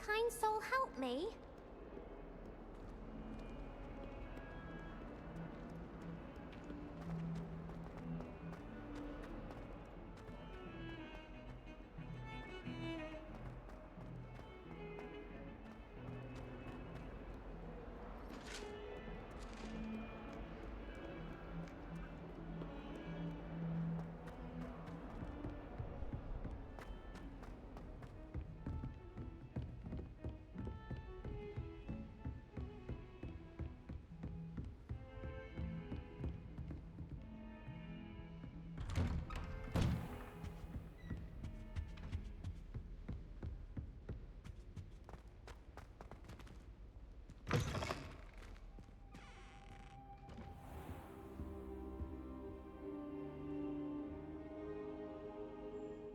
kind soul help me?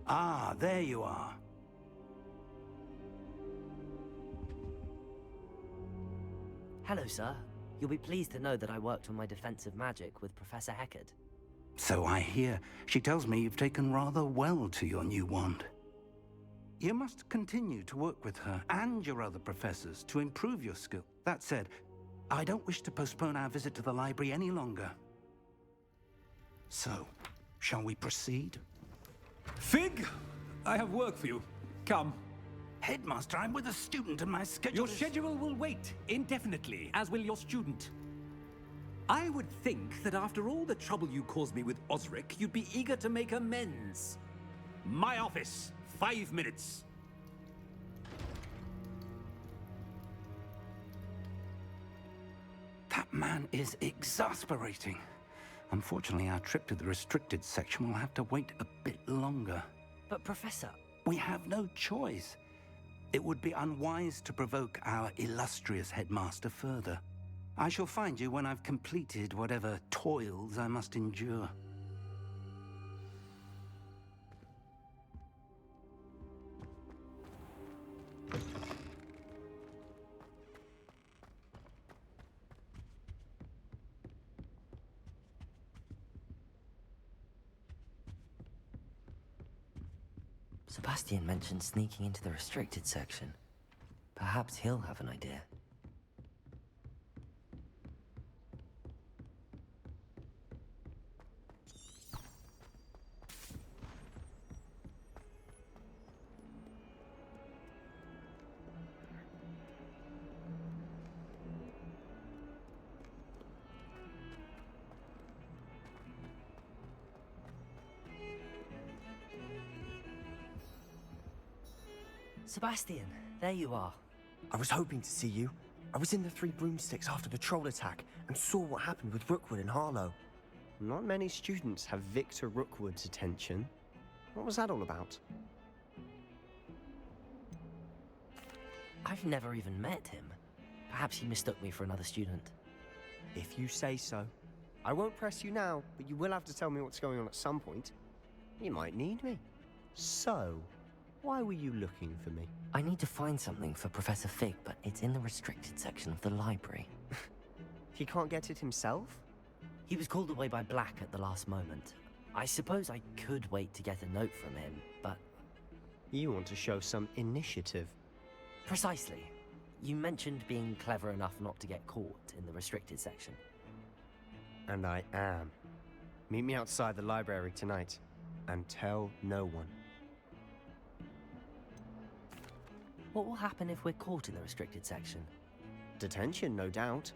Ah, there you are. Hello, sir. You'll be pleased to know that I worked on my defensive magic with Professor Heckard. So I hear. She tells me you've taken rather well to your new wand. You must continue to work with her and your other professors to improve your skill. That said, I don't wish to postpone our visit to the library any longer. So, shall we proceed? Fig! I have work for you. Come. Headmaster, I'm with a student and my schedule Your schedule will wait indefinitely, as will your student. I would think that after all the trouble you caused me with Osric, you'd be eager to make amends. My office, 5 minutes. That man is exasperating. Unfortunately, our trip to the restricted section will have to wait a bit longer. But Professor... We have no choice. It would be unwise to provoke our illustrious headmaster further. I shall find you when I've completed whatever toils I must endure. Sebastian mentioned sneaking into the restricted section. Perhaps he'll have an idea. Sebastian, there you are. I was hoping to see you. I was in the Three Broomsticks after the troll attack and saw what happened with Rookwood and Harlow. Not many students have Victor Rookwood's attention. What was that all about? I've never even met him. Perhaps he mistook me for another student. If you say so. I won't press you now, but you will have to tell me what's going on at some point. You might need me. So, why were you looking for me? I need to find something for Professor Fig, but it's in the restricted section of the library. He can't get it himself? He was called away by Black at the last moment. I suppose I could wait to get a note from him, but... You want to show some initiative. Precisely. You mentioned being clever enough not to get caught in the restricted section. And I am. Meet me outside the library tonight, and tell no one. What will happen if we're caught in the restricted section? Detention, no doubt.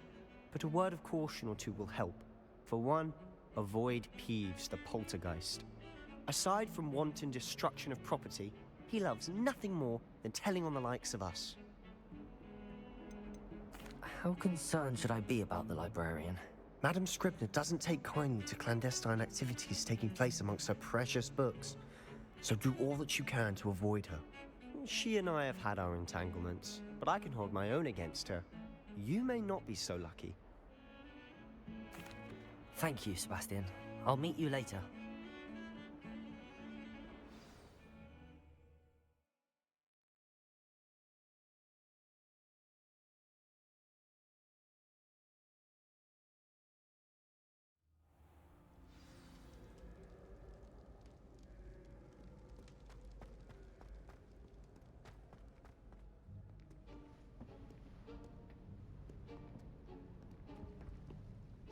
But a word of caution or two will help. For one, avoid Peeves the poltergeist. Aside from wanton destruction of property, he loves nothing more than telling on the likes of us. How concerned should I be about the librarian? Madam Scribner doesn't take kindly to clandestine activities taking place amongst her precious books. So do all that you can to avoid her. She and I have had our entanglements, but I can hold my own against her. You may not be so lucky. Thank you, Sebastian. I'll meet you later.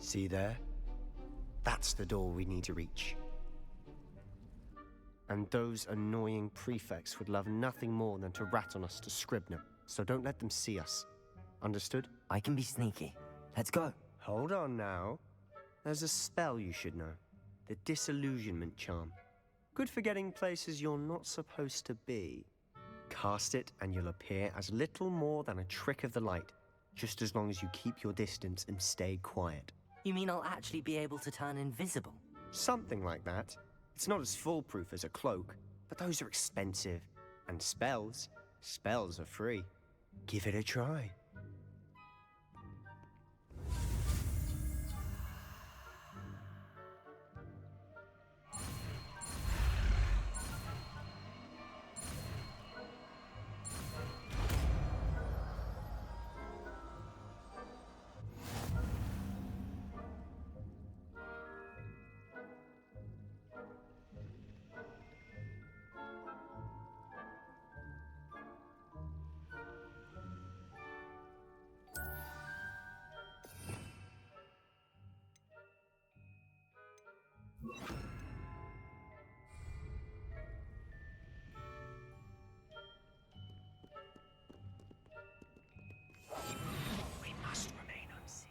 See there? That's the door we need to reach. And those annoying prefects would love nothing more than to rat on us to Scribner, so don't let them see us. Understood? I can be sneaky. Let's go. Hold on now. There's a spell you should know. The Disillusionment Charm. Good for getting places you're not supposed to be. Cast it and you'll appear as little more than a trick of the light, just as long as you keep your distance and stay quiet. You mean I'll actually be able to turn invisible? Something like that. It's not as foolproof as a cloak, but those are expensive. And spells are free. Give it a try. We must remain unseen.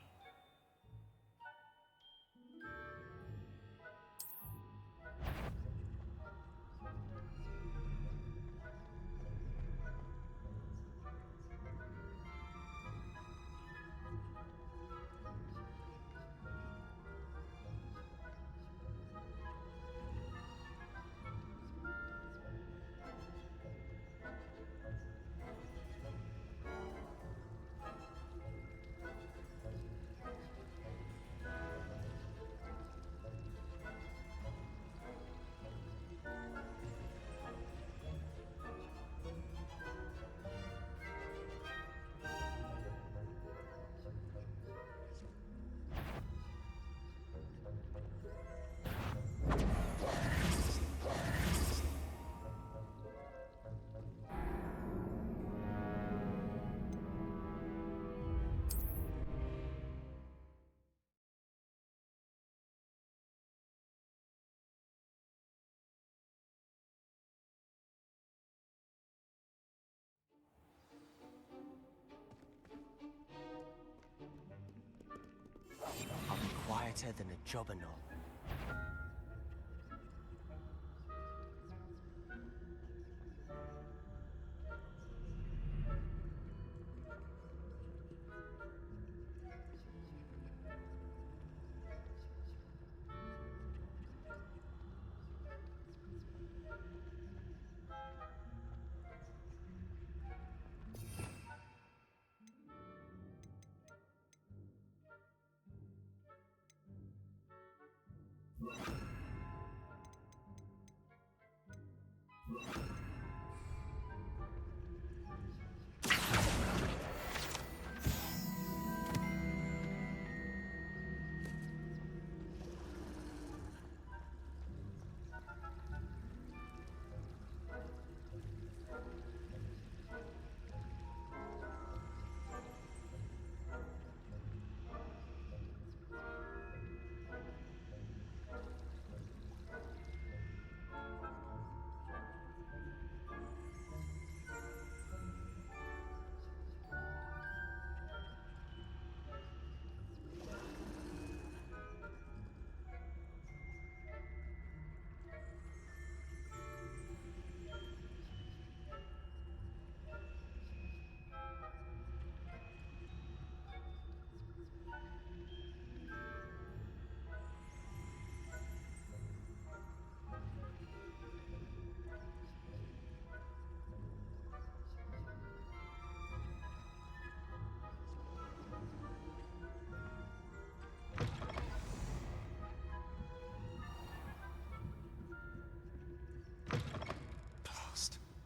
I'll be quieter than a jobberknoll.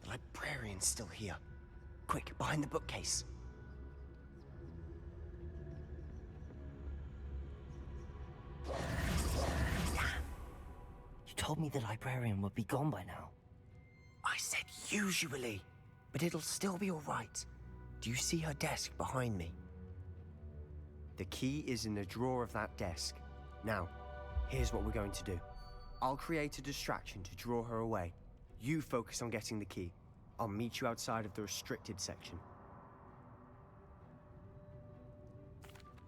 The librarian's still here. Quick, behind the bookcase. You told me the librarian would be gone by now. I said usually, but it'll still be all right. Do you see her desk behind me? The key is in the drawer of that desk. Now, here's what we're going to do. I'll create a distraction to draw her away. You focus on getting the key. I'll meet you outside of the restricted section.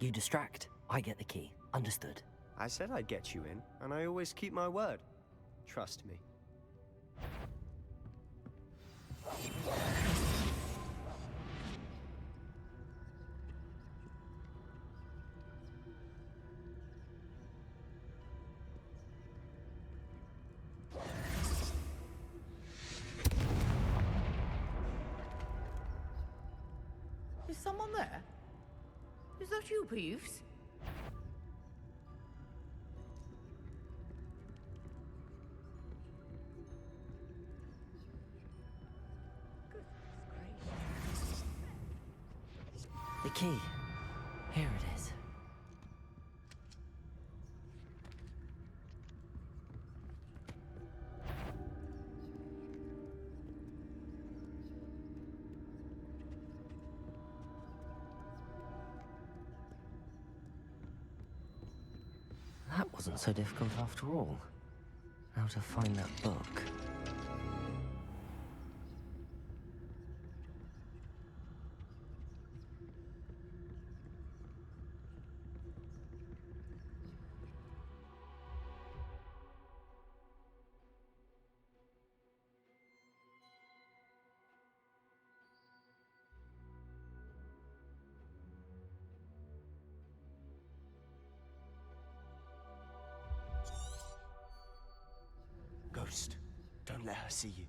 You distract, I get the key. Understood. I said I'd get you in, and I always keep my word. Trust me. Is someone there? Is that you, Peeves? The key. Here it is. That wasn't so difficult after all. How to find that book. Ghost, don't let her see you.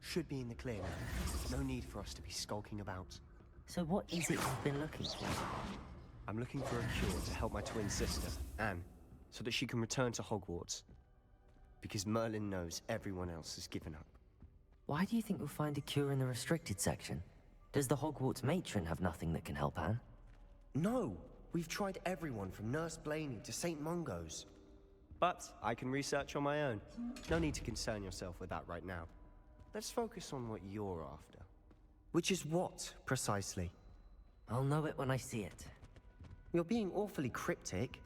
Should be in the clear now. No need for us to be skulking about. So what is it you've been looking for? I'm looking for a cure to help my twin sister, Anne, so that she can return to Hogwarts. Because Merlin knows everyone else has given up. Why do you think we'll find a cure in the restricted section? Does the Hogwarts matron have nothing that can help Anne? No! We've tried everyone from Nurse Blaney to St. Mungo's. But I can research on my own. No need to concern yourself with that right now. Let's focus on what you're after. Which is what, precisely? I'll know it when I see it. You're being awfully cryptic.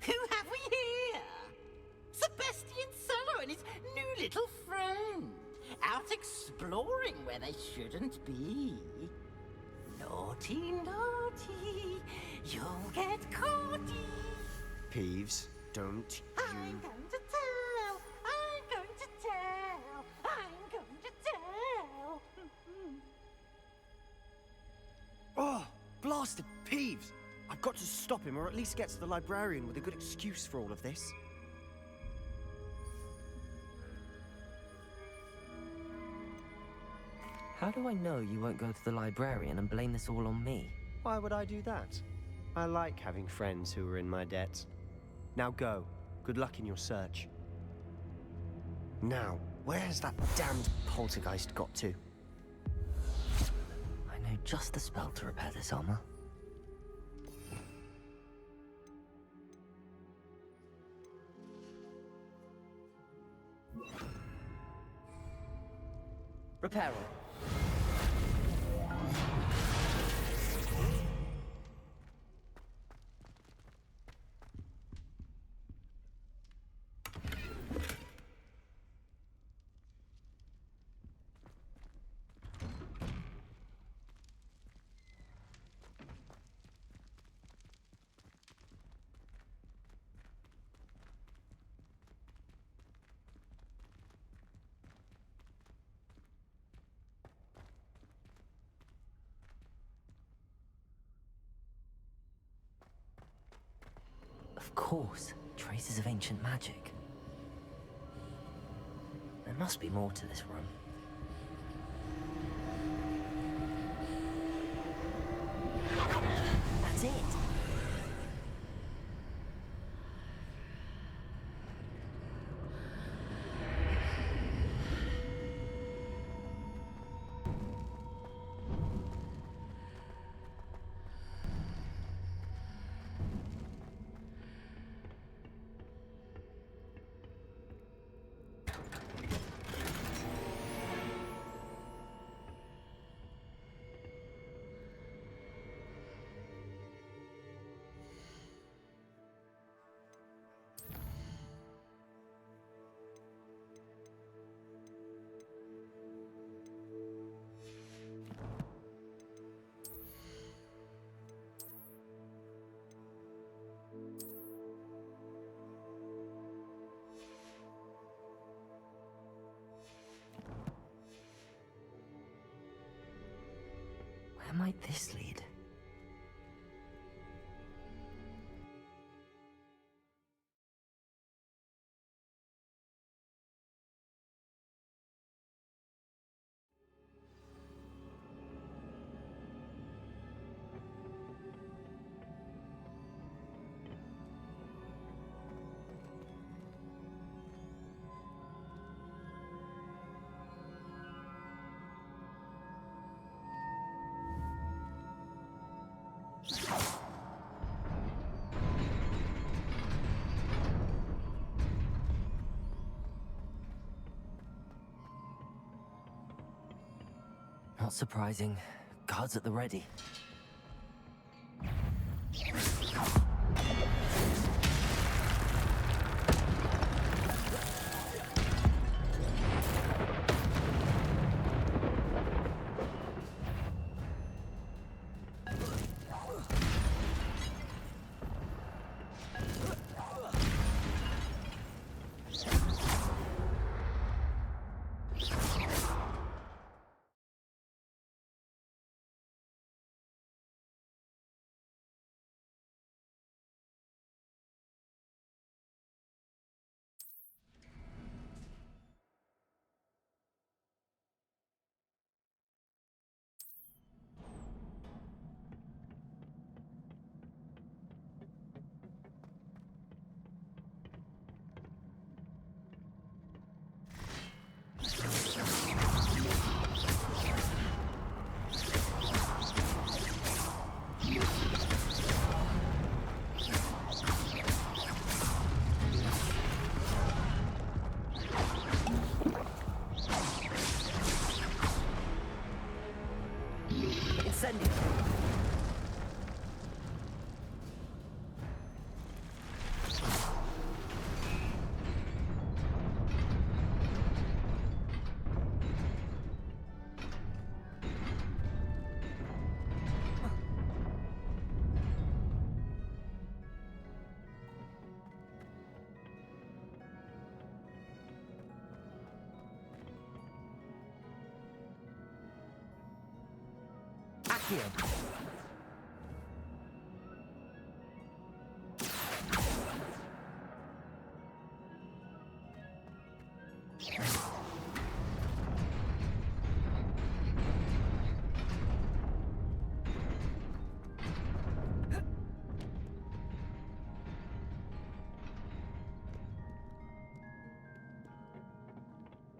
Who have we here? Sebastian Cello and his new little friend. Out exploring where they shouldn't be. Naughty, naughty, you'll get caughty. Peeves, don't I'm you... going to tell, I'm going to tell, I'm going to tell. Oh, blasted Peeves! I've got to stop him, or at least get to the librarian with a good excuse for all of this. How do I know you won't go to the librarian and blame this all on me? Why would I do that? I like having friends who are in my debt. Now go. Good luck in your search. Now, where has that damned poltergeist got to? I know just the spell to repair this armor. Repair it. Of course, traces of ancient magic. There must be more to this room. That's it! Where might this lead? Not surprising. Guards at the ready. Incendio. Accio.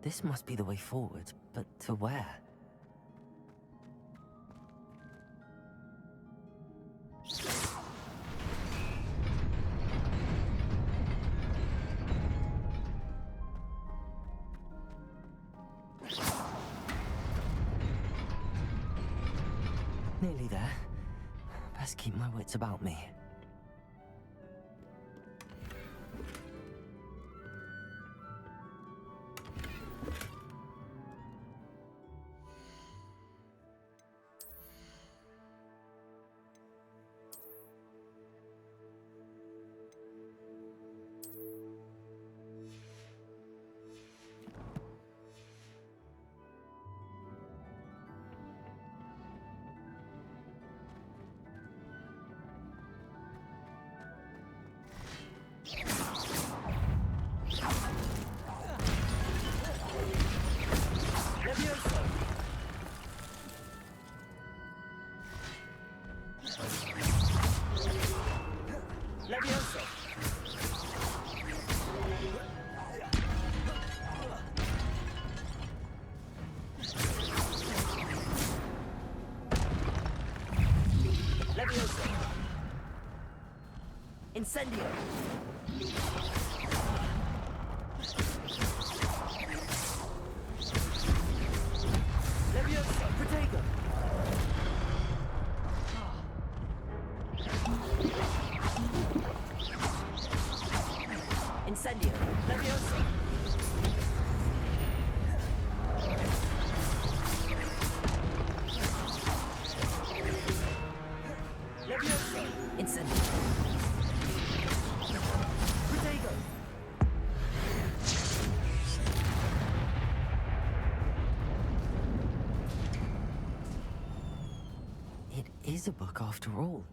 This must be the way forward, but to where? Nearly there. Best keep my wits about me. Incendio! Leviosa! Protego! Incendio! Leviosa! Leviosa! Incendio! Protego! It is a book after all.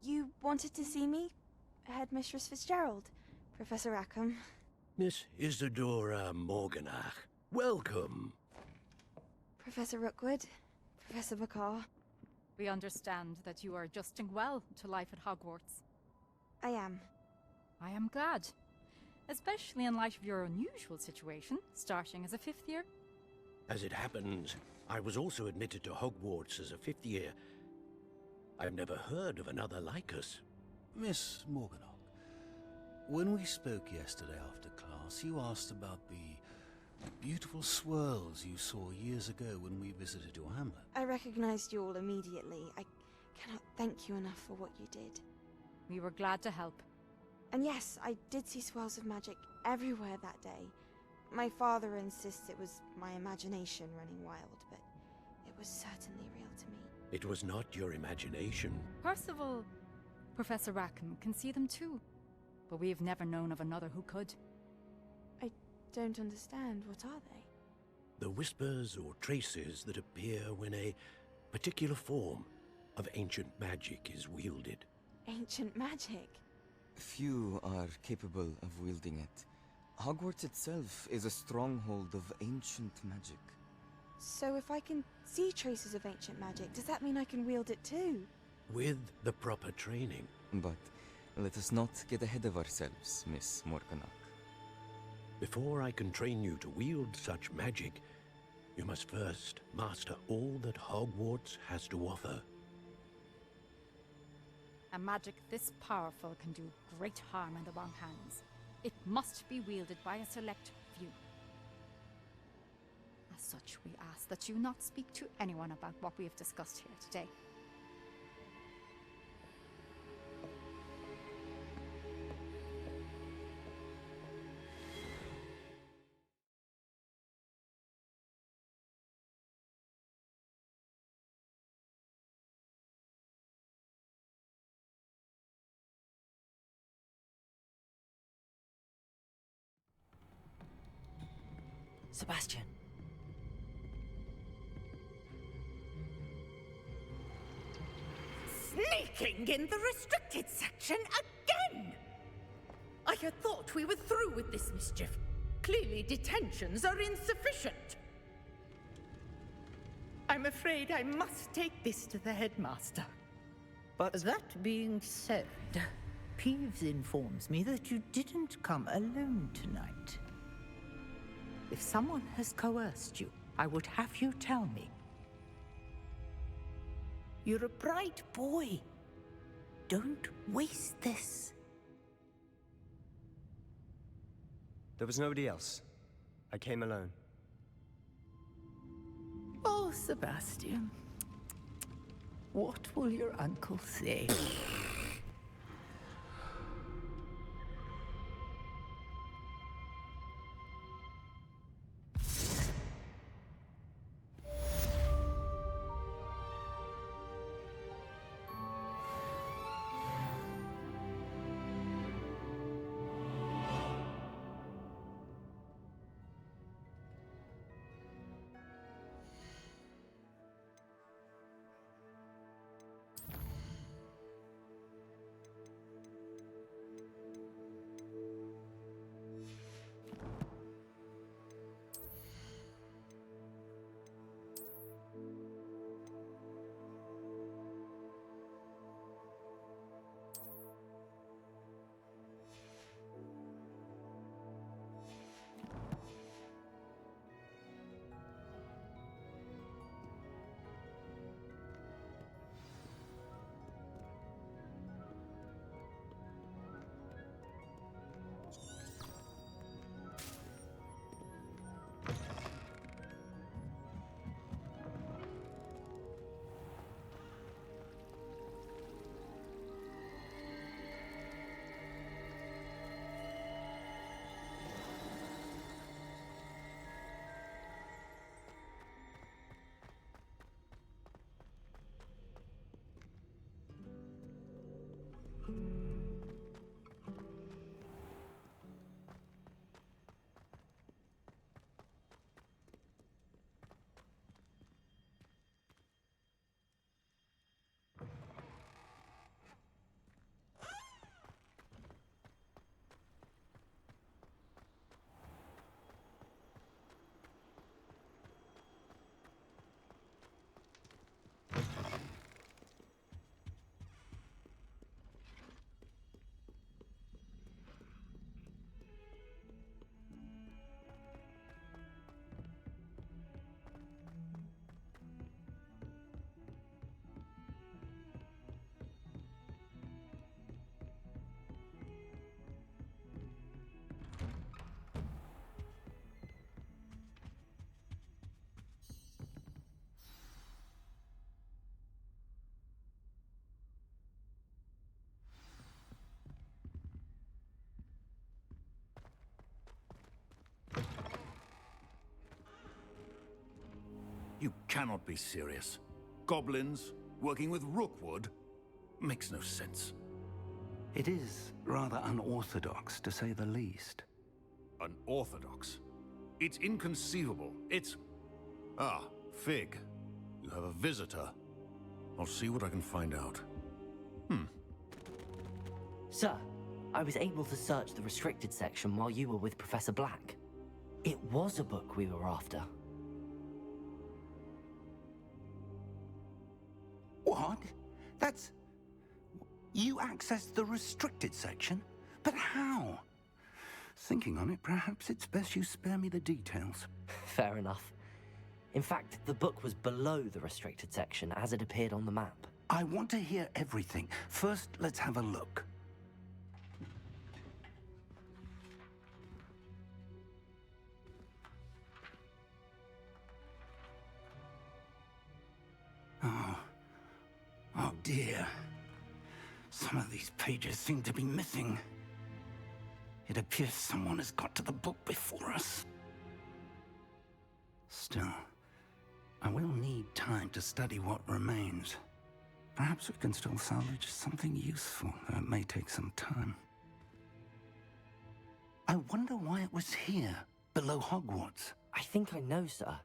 You wanted to see me? Headmistress Fitzgerald, Professor Rackham. Miss Isadora Morganach, welcome. Professor Rookwood, Professor Bakar. We understand that you are adjusting well to life at Hogwarts. I am. I am glad. Especially in light of your unusual situation, starting as a fifth year. As it happens, I was also admitted to Hogwarts as a fifth year. I've never heard of another like us. Miss Morganach, when we spoke yesterday after class, you asked about the beautiful swirls you saw years ago when we visited your hamlet. I recognized you all immediately. I cannot thank you enough for what you did. We were glad to help. And yes, I did see swirls of magic everywhere that day. My father insists it was my imagination running wild, but it was certainly real to me. It was not your imagination. Percival, Professor Rackham can see them too. But we have never known of another who could. I don't understand. What are they? The whispers or traces that appear when a particular form of ancient magic is wielded. Ancient magic? Few are capable of wielding it. Hogwarts itself is a stronghold of ancient magic. So if I can see traces of ancient magic, does that mean I can wield it too? With the proper training. But let us not get ahead of ourselves, Miss Morganach. Before I can train you to wield such magic, you must first master all that Hogwarts has to offer. A magic this powerful can do great harm in the wrong hands. It must be wielded by a select few. As such, we ask that you not speak to anyone about what we have discussed here today. Sebastian. Sneaking in the restricted section again! I had thought we were through with this mischief. Clearly detentions are insufficient. I'm afraid I must take this to the headmaster. But That being said, Peeves informs me that you didn't come alone tonight. If someone has coerced you, I would have you tell me. You're a bright boy. Don't waste this. there was nobody else. I came alone. Oh, Sebastian. What will your uncle say? You cannot be serious. Goblins working with Rookwood? Makes no sense. It is rather unorthodox, to say the least. Unorthodox? It's inconceivable. It's... Ah, Fig. You have a visitor. I'll see what I can find out. Sir, I was able to search the restricted section while you were with Professor Black. It was a book we were after. What? That's... You accessed the restricted section? But how? Thinking on it, perhaps it's best you spare me the details. Fair enough. In fact, the book was below the restricted section as it appeared on the map. I want to hear everything. First, let's have a look. Some of these pages seem to be missing. It appears someone has got to the book before us. Still, I will need time to study what remains. Perhaps we can still salvage something useful, though it may take some time. I wonder why it was here, below Hogwarts. I think I know, sir.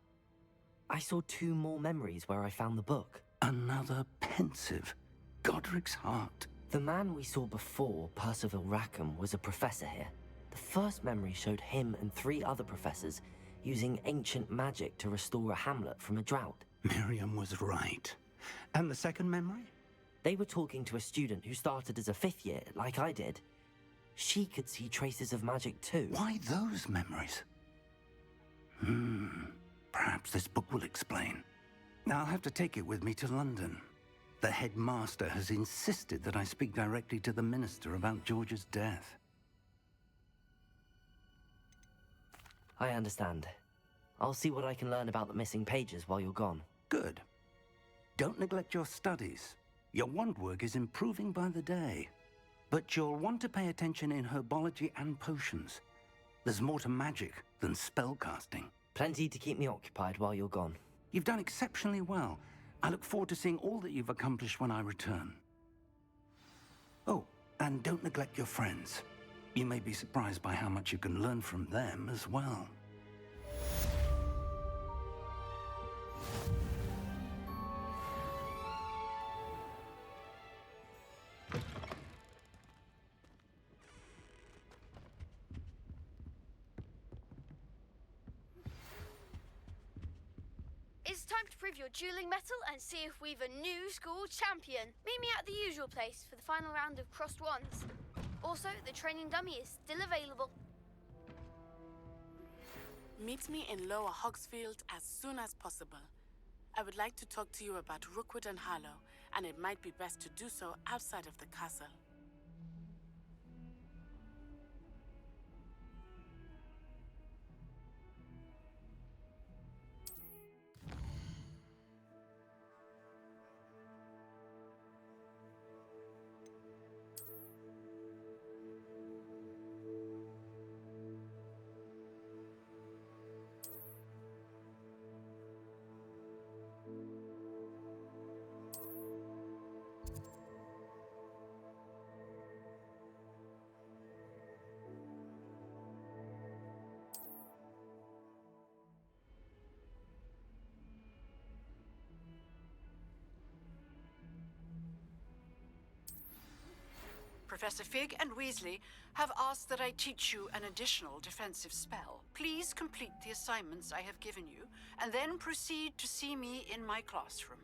I saw 2 more memories where I found the book. Another pensive. Godric's heart. The man we saw before, Percival Rackham, was a professor here. The first memory showed him and 3 other professors using ancient magic to restore a hamlet from a drought. Miriam was right. And the second memory? They were talking to a student who started as a 5th year, like I did. She could see traces of magic too. Why those memories? Perhaps this book will explain. Now I'll have to take it with me to London. The headmaster has insisted that I speak directly to the minister about George's death. I understand. I'll see what I can learn about the missing pages while you're gone. Good. Don't neglect your studies. Your wand work is improving by the day. But you'll want to pay attention in herbology and potions. There's more to magic than spellcasting. Plenty to keep me occupied while you're gone. You've done exceptionally well. I look forward to seeing all that you've accomplished when I return. Oh, and don't neglect your friends. You may be surprised by how much you can learn from them as well. It's time to prove your dueling mettle and see if we've a new school champion. Meet me at the usual place for the final round of crossed wands. Also, the training dummy is still available. Meet me in Lower Hogsfield as soon as possible. I would like to talk to you about Rookwood and Harlow, and it might be best to do so outside of the castle. Professor Fig and Weasley have asked that I teach you an additional defensive spell. Please complete the assignments I have given you, and then proceed to see me in my classroom.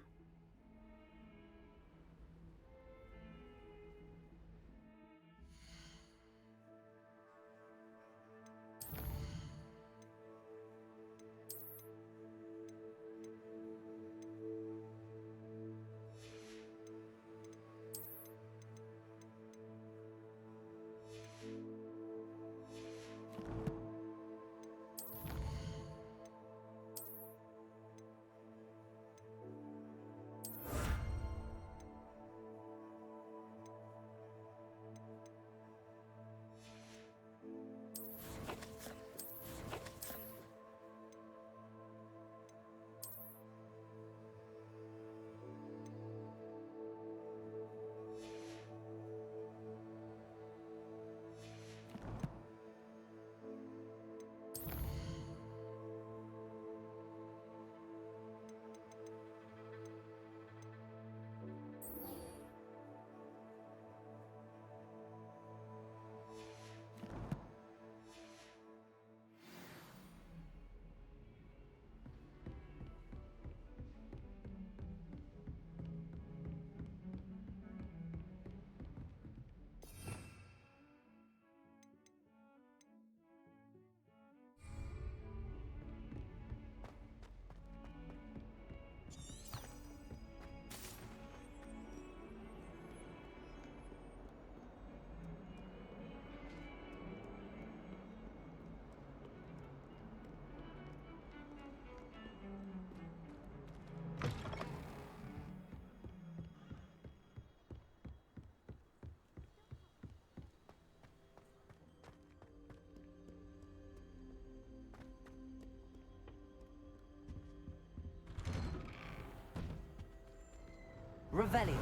Revelio.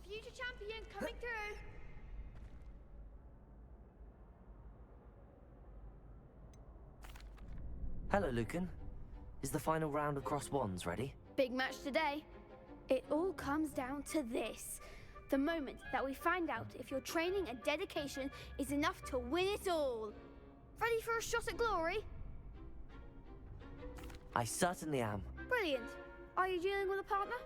Future champion coming through. Hello, Lucan. Is the final round across wands ready? Big match today. It all comes down to this. The moment that we find out if your training and dedication is enough to win it all. Ready for a shot at glory? I certainly am. Brilliant. Are you dealing with a partner?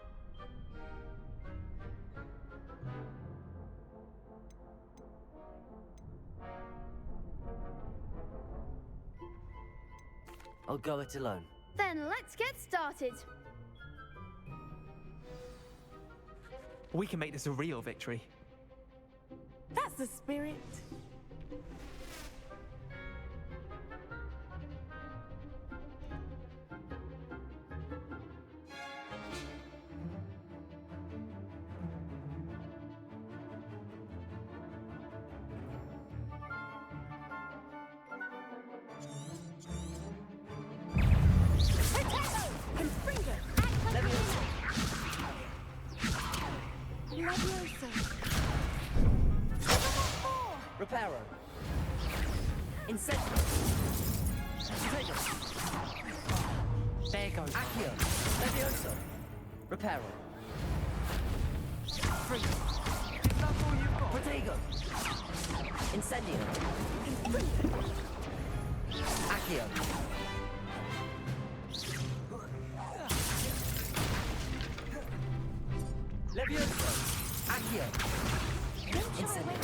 I'll go it alone. Then let's get started. We can make this a real victory. That's the spirit. Reparo. Incendio. There goes. Accio. Levioso. Reparo. Free. Is that all you've got? Protego. Incendio. Accio. Levioso. Accio. Incendio.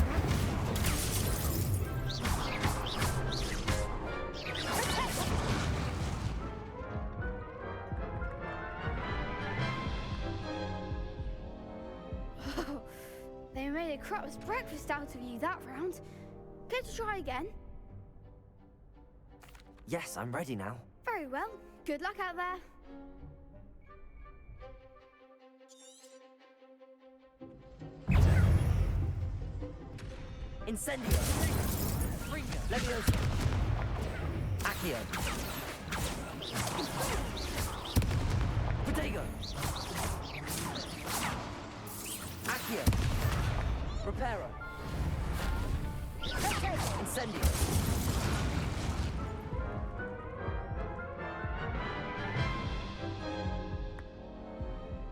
They made a crap's breakfast out of you that round. Care to try again? Yes, I'm ready now. Very well. Good luck out there. Incendio. Levioso. Accio. Protego. Accio. Reparo. Incendio.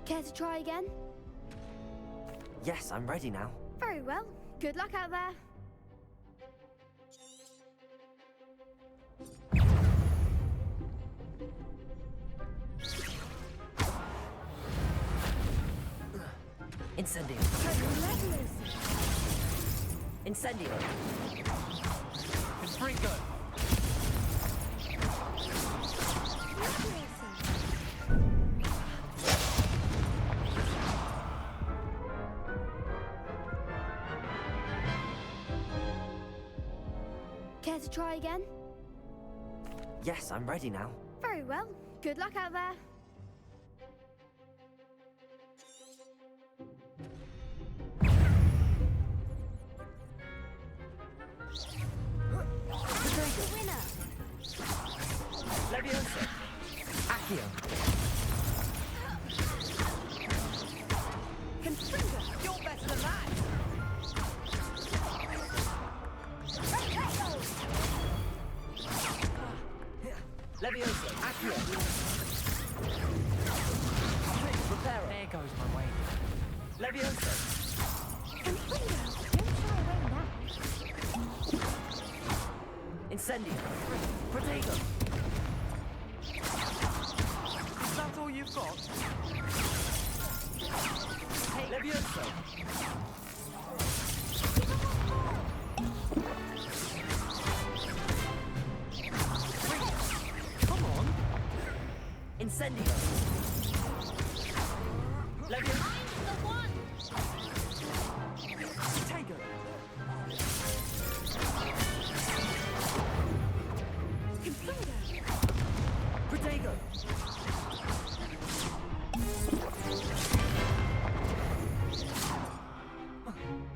Care to try again? Yes, I'm ready now. Very well. Good luck out there. Incendio. Incendio. Confringo. Care to try again? Yes, I'm ready now. Very well. Good luck out there. The winner. Levioso. Accio. Confringo, you're better than that. Levioso. Accio. Reparo. There goes my way. Levioso. Confringo, don't shy away now. Incendio. Protego. Is that all you've got? Levioso. Incendio. Leviosa. I'm the one! Protego. Protego.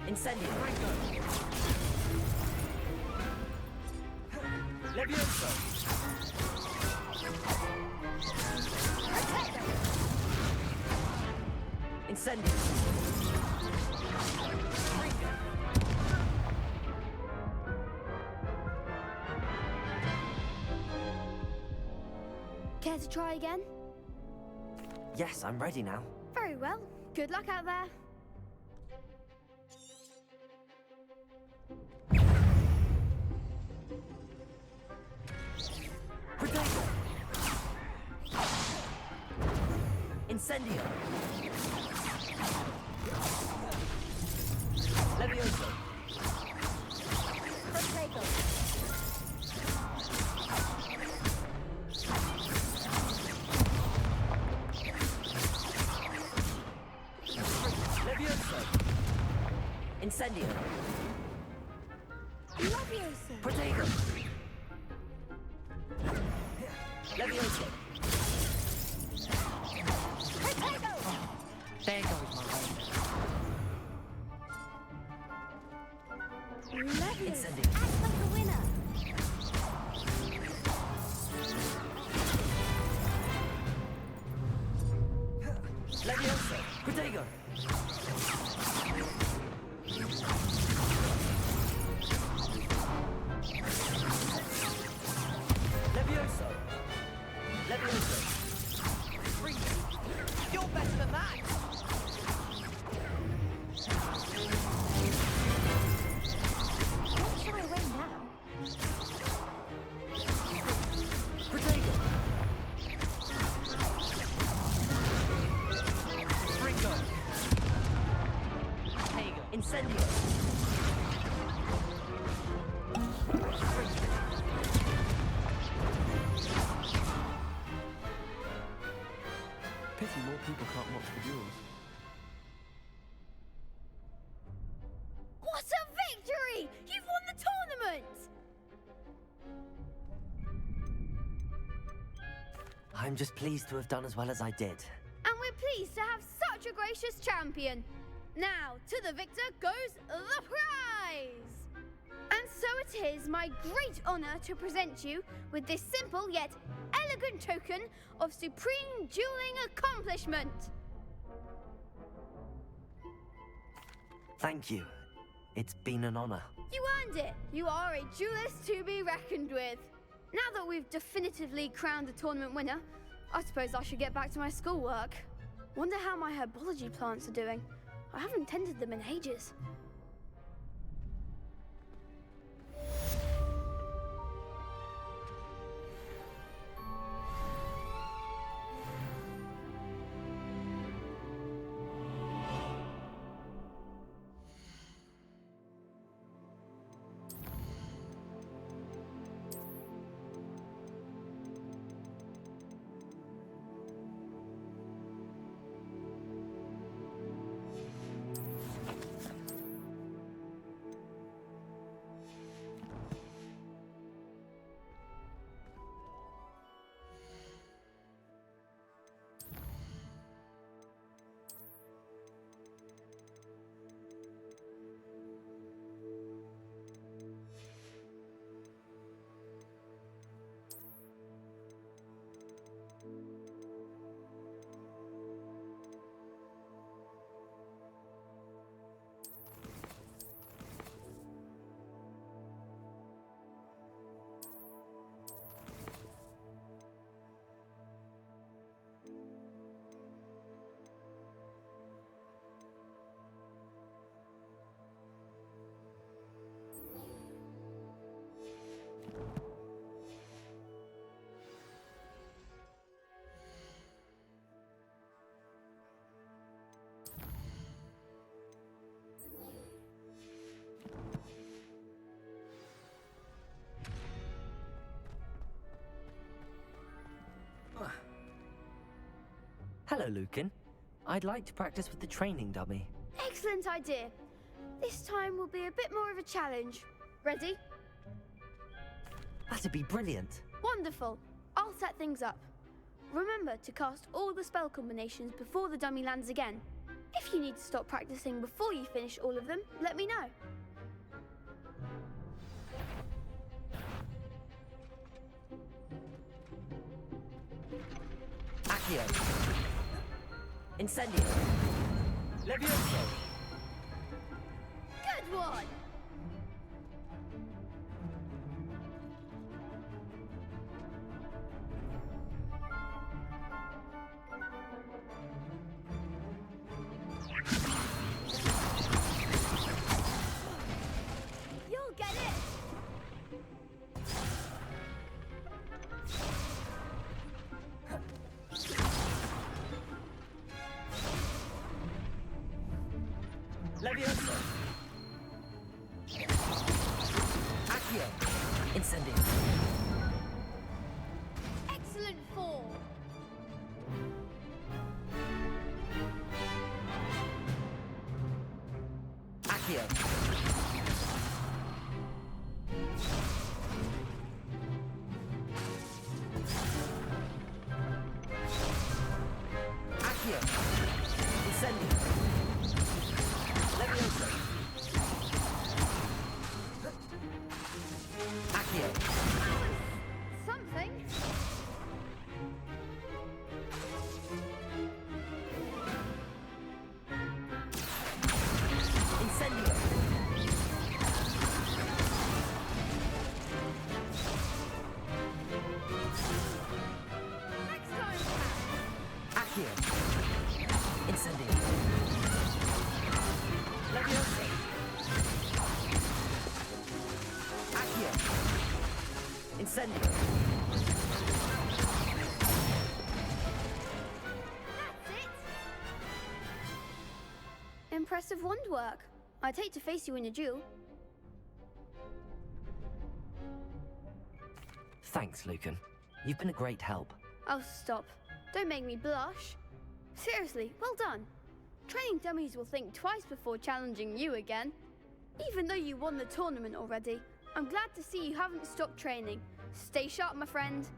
Incendio. Leviosa. Incendio. Care to try again? Yes, I'm ready now. Very well. Good luck out there. Protego. Incendio. Leviosa. Protego. Leviosa. Incendio. Leviosa. Protego. Leviosa. Protego. There goes my way. Leviosa. Incendio. Act like a winner. Leviosa. Protego. Leviosa. Leviosa. You're better than that! What shall I win now? Protego. Ringo! Protego. Incendio. Pity more people can't watch the duels. What a victory! You've won the tournament! I'm just pleased to have done as well as I did. And we're pleased to have such a gracious champion. Now, to the victor goes the prize! And so it is my great honor to present you with this simple yet elegant token of supreme dueling accomplishment. Thank you. It's been an honor. You earned it. You are a duelist to be reckoned with. Now that we've definitively crowned the tournament winner, I suppose I should get back to my schoolwork. Wonder how my herbology plants are doing. I haven't tended them in ages. Hello, Lucan. I'd like to practice with the training dummy. Excellent idea. This time will be a bit more of a challenge. Ready? That'd be brilliant. Wonderful. I'll set things up. Remember to cast all the spell combinations before the dummy lands again. If you need to stop practicing before you finish all of them, let me know. Accio. Incendio. Levioso. Good one! You'll get it! Levioso. Accio. Incendio. Excellent form! Accio. Accio. Incendio. Levioso. Accio. Something. Incendio. Next time, Pat. Accio. Incendio. Levioso. Accio. Incendio. That's it! Impressive wand work. I'd hate to face you in a duel. Thanks, Lucan. You've been a great help. Oh, stop. Don't make me blush. Seriously, well done. Training dummies will think twice before challenging you again. Even though you won the tournament already, I'm glad to see you haven't stopped training. Stay sharp, my friend.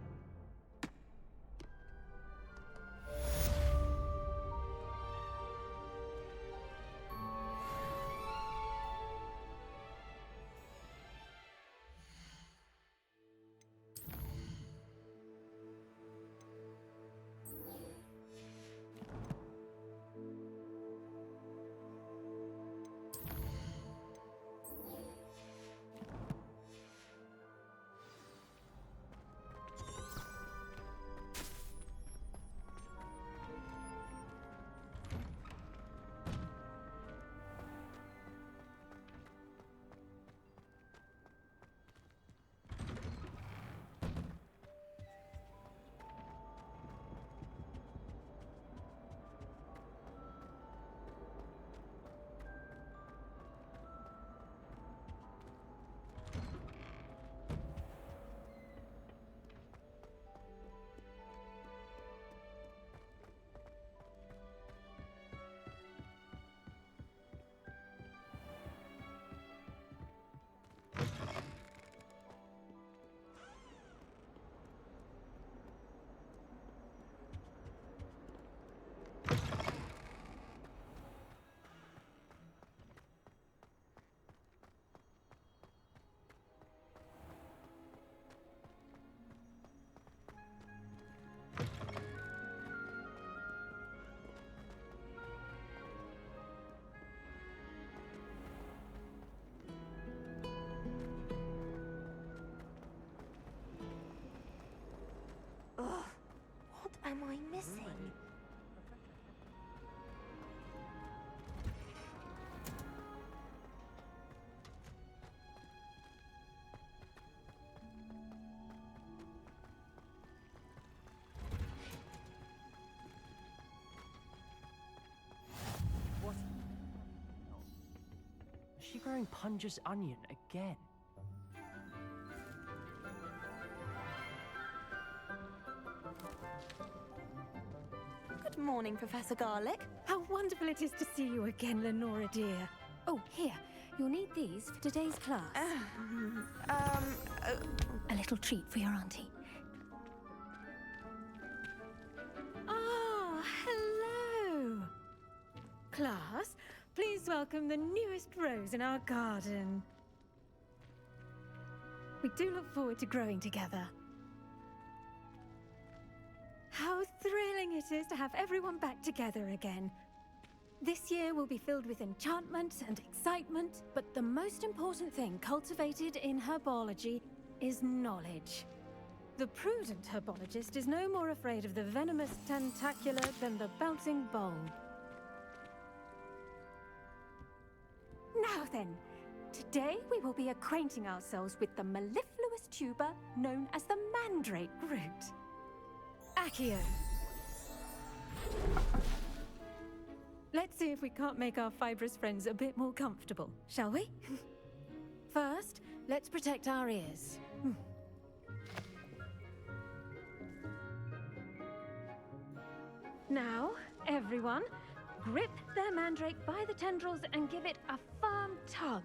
Ugh, what am I missing? What? Is she wearing Punja's onion again? Good Good morning, Professor Garlick. How wonderful it is to see you again, Lenora dear. Oh, here. You'll need these for today's class. A little treat for your auntie. Ah, hello. Class, please welcome the newest rose in our garden. We do look forward to growing together. How thrilling it is to have everyone back together again. This year will be filled with enchantment and excitement, but the most important thing cultivated in herbology is knowledge. The prudent herbologist is no more afraid of the venomous tentacula than the bouncing bulb. Now then, today we will be acquainting ourselves with the mellifluous tuber known as the mandrake root. Accio. Let's see if we can't make our fibrous friends a bit more comfortable, shall we? First, let's protect our ears. Now, everyone, grip their mandrake by the tendrils and give it a firm tug.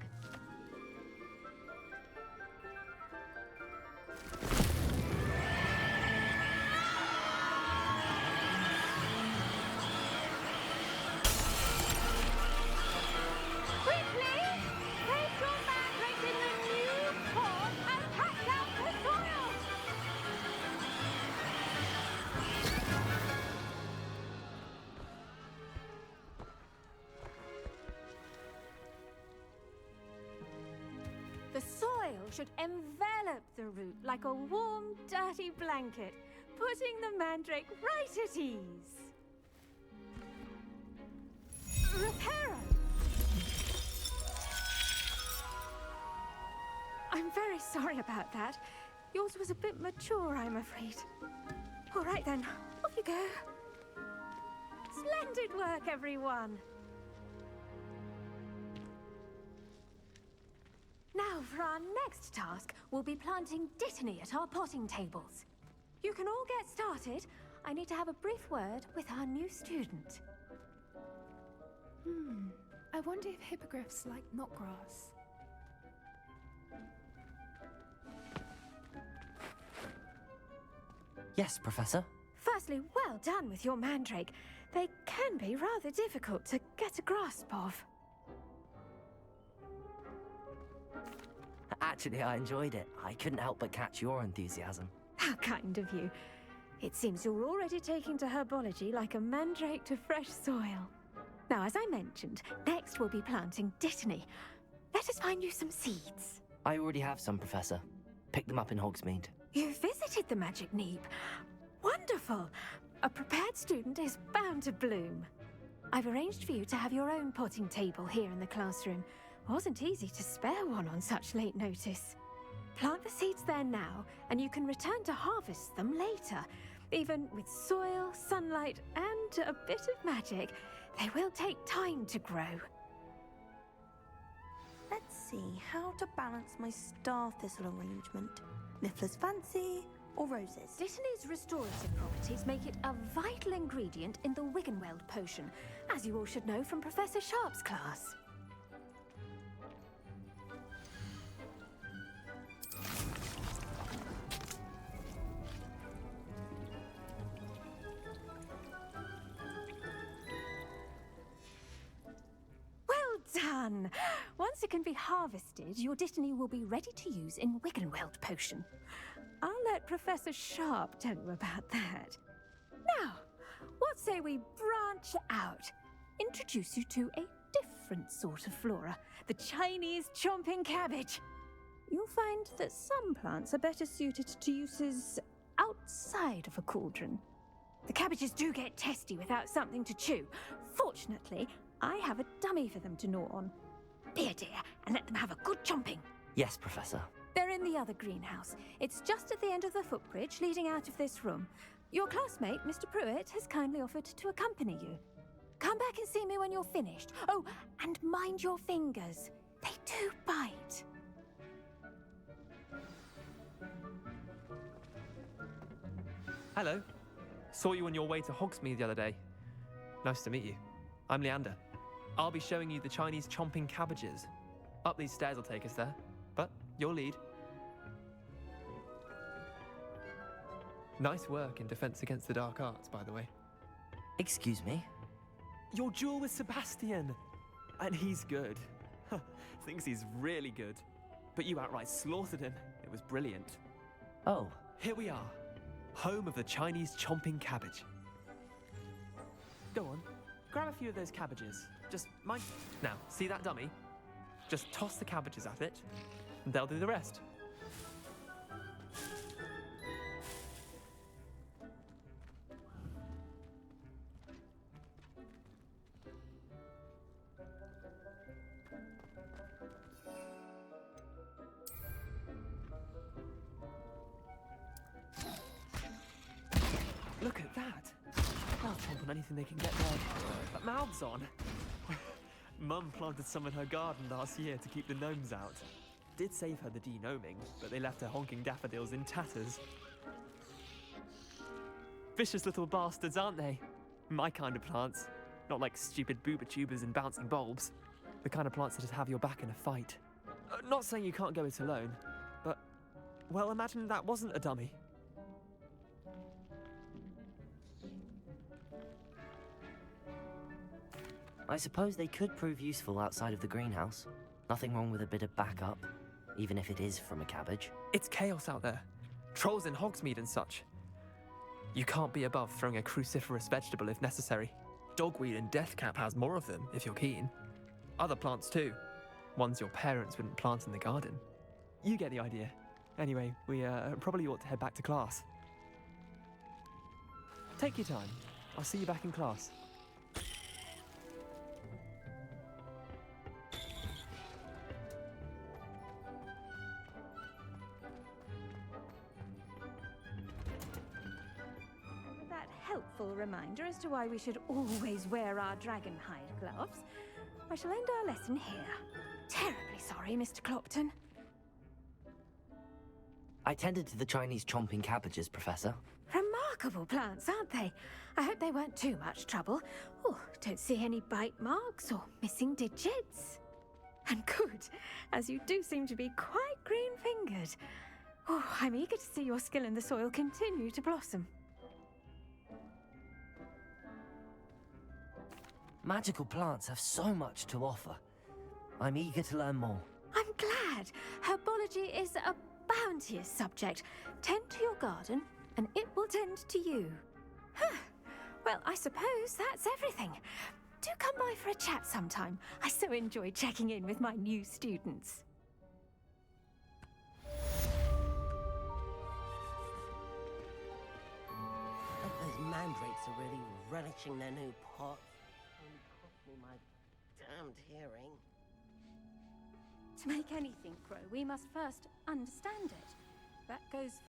The soil should envelop the root like a warm, dirty blanket, putting the mandrake right at ease. Reparo! I'm very sorry about that. Yours was a bit mature, I'm afraid. All right then, off you go. Splendid work, everyone! Now, for our next task, we'll be planting dittany at our potting tables. You can all get started. I need to have a brief word with our new student. I wonder if hippogriffs like knotgrass. Yes, Professor. Firstly, well done with your mandrake. They can be rather difficult to get a grasp of. Actually, I enjoyed it. I couldn't help but catch your enthusiasm. How kind of you. It seems you're already taking to herbology like a mandrake to fresh soil. Now, as I mentioned, next we'll be planting dittany. Let us find you some seeds. I already have some, Professor. Picked them up in Hogsmeade. You visited the Magic Neep. Wonderful. A prepared student is bound to bloom. I've arranged for you to have your own potting table here in the classroom. Wasn't easy to spare one on such late notice. Plant the seeds there now, and you can return to harvest them later. Even with soil, sunlight, and a bit of magic, they will take time to grow. Let's see how to balance my star thistle arrangement. Niffler's fancy or roses? Dittany's restorative properties make it a vital ingredient in the Wiggenweld potion, as you all should know from Professor Sharp's class. Done! Once it can be harvested, your dittany will be ready to use in Wiggenweld potion. I'll let Professor Sharp tell you about that. Now, what say we branch out? Introduce you to a different sort of flora, the Chinese chomping cabbage. You'll find that some plants are better suited to uses outside of a cauldron. The cabbages do get testy without something to chew. Fortunately, I have a dummy for them to gnaw on. Be a dear and let them have a good chomping. Yes, Professor. They're in the other greenhouse. It's just at the end of the footbridge leading out of this room. Your classmate, Mr. Pruitt, has kindly offered to accompany you. Come back and see me when you're finished. Oh, and mind your fingers. They do bite. Hello. Saw you on your way to Hogsmeade the other day. Nice to meet you. I'm Leander. I'll be showing you the Chinese chomping cabbages. Up these stairs will take us there, but your lead. Nice work in Defense Against the Dark Arts, by the way. Excuse me? Your duel with Sebastian! And he's good. Thinks he's really good. But you outright slaughtered him. It was brilliant. Oh. Here we are. Home of the Chinese chomping cabbage. Go on. Grab a few of those cabbages. Just mind... Now, see that dummy? Just toss the cabbages at it, and they'll do the rest. Look at that! They'll chomp on anything they can get their mouths on. Mum planted some in her garden last year to keep the gnomes out. Did save her the de-gnoming, but they left her honking daffodils in tatters. Vicious little bastards, aren't they? My kind of plants. Not like stupid booba tubers and bouncing bulbs. The kind of plants that just have your back in a fight. Not saying you can't go it alone, but... Well, imagine that wasn't a dummy. I suppose they could prove useful outside of the greenhouse. Nothing wrong with a bit of backup, even if it is from a cabbage. It's chaos out there. Trolls in Hogsmeade and such. You can't be above throwing a cruciferous vegetable if necessary. Dogweed and deathcap has more of them, if you're keen. Other plants too. Ones your parents wouldn't plant in the garden. You get the idea. Anyway, we probably ought to head back to class. Take your time. I'll see you back in class. That helpful reminder as to why we should always wear our dragonhide gloves, I shall end our lesson here. Terribly sorry, Mr. Clopton. I tended to the Chinese chomping cabbages, Professor. Remarkable plants, aren't they? I hope they weren't too much trouble. Oh, don't see any bite marks or missing digits. And good, as you do seem to be quite green-fingered. Oh, I'm eager to see your skill in the soil continue to blossom. Magical plants have so much to offer. I'm eager to learn more. I'm glad. Herbology is a bounteous subject. Tend to your garden, and it will tend to you. Huh. Well, I suppose that's everything. Do come by for a chat sometime. I so enjoy checking in with my new students. Those mandrakes are really relishing their new pot. Only cost me my damned hearing. To make anything grow, we must first understand it. That goes